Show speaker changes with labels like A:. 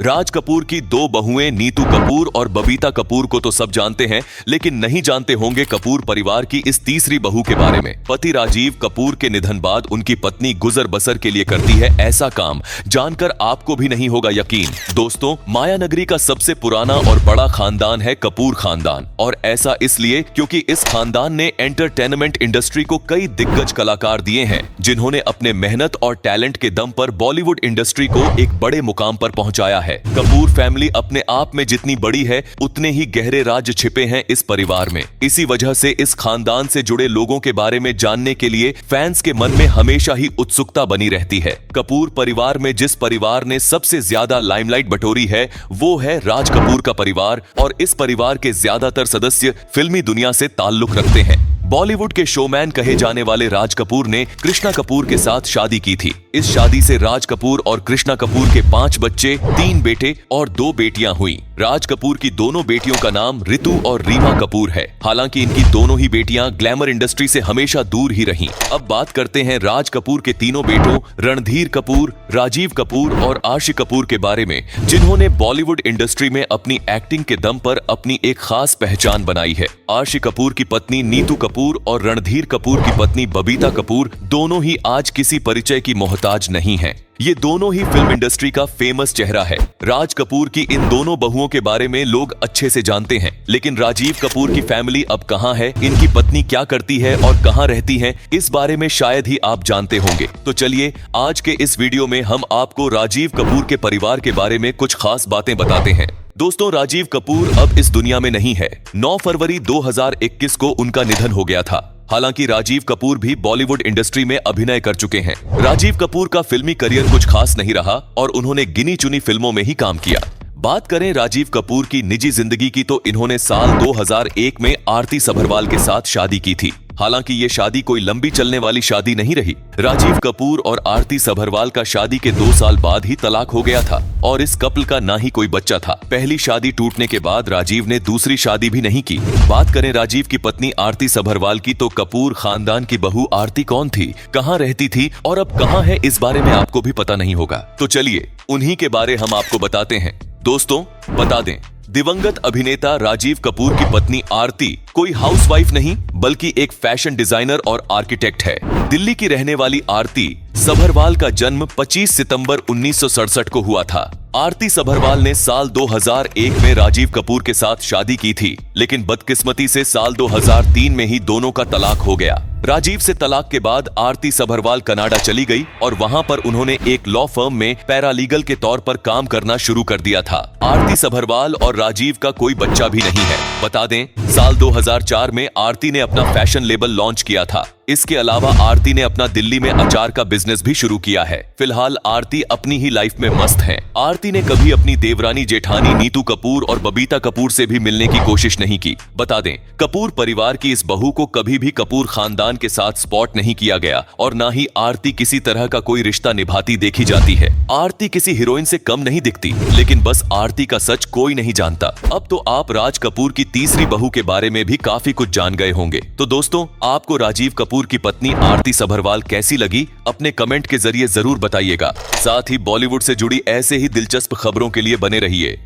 A: राज कपूर की दो बहुएं नीतू कपूर और बबीता कपूर को तो सब जानते हैं, लेकिन नहीं जानते होंगे कपूर परिवार की इस तीसरी बहू के बारे में। पति राजीव कपूर के निधन बाद उनकी पत्नी गुजर बसर के लिए करती है ऐसा काम, जानकर आपको भी नहीं होगा यकीन। दोस्तों, माया नगरी का सबसे पुराना और बड़ा खानदान है कपूर खानदान, और ऐसा इसलिए क्योंकि इस खानदान ने एंटरटेनमेंट इंडस्ट्री को कई दिग्गज कलाकार दिए हैं, जिन्होंने अपने मेहनत और टैलेंट के दम पर बॉलीवुड इंडस्ट्री को एक बड़े मुकाम पर पहुंचाया है। कपूर फैमिली अपने आप में जितनी बड़ी है, उतने ही गहरे राज छिपे हैं इस परिवार में। इसी वजह से इस खानदान से जुड़े लोगों के बारे में जानने के लिए फैंस के मन में हमेशा ही उत्सुकता बनी रहती है। कपूर परिवार में जिस परिवार ने सबसे ज्यादा लाइमलाइट बटोरी है, वो है राज कपूर का परिवार, और इस परिवार के ज्यादातर सदस्य फिल्मी दुनिया से ताल्लुक रखते हैं। बॉलीवुड के शोमैन कहे जाने वाले राज कपूर ने कृष्णा कपूर के साथ शादी की थी। इस शादी से राज कपूर और कृष्णा कपूर के 5 बच्चे, 3 बेटे और 2 बेटियां हुई। राज कपूर की दोनों बेटियों का नाम रितु और रीमा कपूर है। हालांकि इनकी दोनों ही बेटियां ग्लैमर इंडस्ट्री से हमेशा दूर ही रहीं। अब बात करते हैं राज कपूर के तीनों बेटों रणधीर कपूर, राजीव कपूर और आशी कपूर के बारे में, जिन्होंने बॉलीवुड इंडस्ट्री में अपनी एक्टिंग के दम पर अपनी एक खास पहचान बनाई है। आशी कपूर की पत्नी नीतू कपूर और रणधीर कपूर की पत्नी बबीता कपूर दोनों ही आज किसी परिचय की मोहताज नहीं हैं। ये दोनों ही फिल्म इंडस्ट्री का फेमस चेहरा है। राज कपूर की इन दोनों बहुओं के बारे में लोग अच्छे से जानते हैं, लेकिन राजीव कपूर की फैमिली अब कहां है, इनकी पत्नी क्या करती है और कहां रहती है, इस बारे में शायद ही आप जानते होंगे। तो चलिए आज के इस वीडियो में हम आपको राजीव कपूर के परिवार के बारे में कुछ खास बातें बताते हैं। दोस्तों, राजीव कपूर अब इस दुनिया में नहीं है। 9 फरवरी 2021 को उनका निधन हो गया था। हालांकि राजीव कपूर भी बॉलीवुड इंडस्ट्री में अभिनय कर चुके हैं। राजीव कपूर का फिल्मी करियर कुछ खास नहीं रहा और उन्होंने गिनी चुनी फिल्मों में ही काम किया। बात करें राजीव कपूर की निजी जिंदगी की, तो इन्होंने साल 2001 में आरती सभरवाल के साथ शादी की थी। हालांकि ये शादी कोई लंबी चलने वाली शादी नहीं रही। राजीव कपूर और आरती सभरवाल का शादी के 2 साल बाद ही तलाक हो गया था और इस कपल का ना ही कोई बच्चा था। पहली शादी टूटने के बाद राजीव ने दूसरी शादी भी नहीं की। बात करें राजीव की पत्नी आरती सभरवाल की, तो कपूर खानदान की बहू आरती कौन थी, कहाँ रहती थी और अब कहाँ है, इस बारे में आपको भी पता नहीं होगा। तो चलिए उन्हीं के बारे हम आपको बताते हैं। दोस्तों, बता दें, दिवंगत अभिनेता राजीव कपूर की पत्नी आरती कोई हाउसवाइफ नहीं, बल्कि एक फैशन डिजाइनर और आर्किटेक्ट है। दिल्ली की रहने वाली आरती सभरवाल का जन्म 25 सितंबर 1967 को हुआ था। आरती सभरवाल ने साल 2001 में राजीव कपूर के साथ शादी की थी, लेकिन बदकिस्मती से साल 2003 में ही दोनों का तलाक हो गया। राजीव से तलाक के बाद आरती सभरवाल कनाडा चली गई और वहां पर उन्होंने एक लॉ फर्म में पैरालीगल के तौर पर काम करना शुरू कर दिया था। आरती सभरवाल और राजीव का कोई बच्चा भी नहीं है। बता दें, साल 2004 में आरती ने अपना फैशन लेबल लॉन्च किया था। इसके अलावा आरती ने अपना दिल्ली में अचार का बिजनेस भी शुरू किया है। फिलहाल आरती अपनी ही लाइफ में मस्त हैं। आरती ने कभी अपनी देवरानी जेठानी नीतू कपूर और बबीता कपूर से भी मिलने की कोशिश नहीं की। बता दें, कपूर परिवार की इस बहू को कभी भी कपूर खानदान के साथ स्पॉट नहीं किया गया और ना ही आरती किसी तरह का कोई रिश्ता निभाती देखी जाती है। आरती किसी हीरोइन से कम नहीं दिखती, लेकिन बस आरती का सच कोई नहीं जानता। अब तो आप राज कपूर की तीसरी बहू के बारे में भी काफी कुछ जान गए होंगे। तो दोस्तों, आपको राजीव कपूर की पत्नी आरती सभरवाल कैसी लगी, अपने कमेंट के जरिए जरूर बताइएगा। साथ ही बॉलीवुड से जुड़ी ऐसे ही दिलचस्प खबरों के लिए बने रहिए।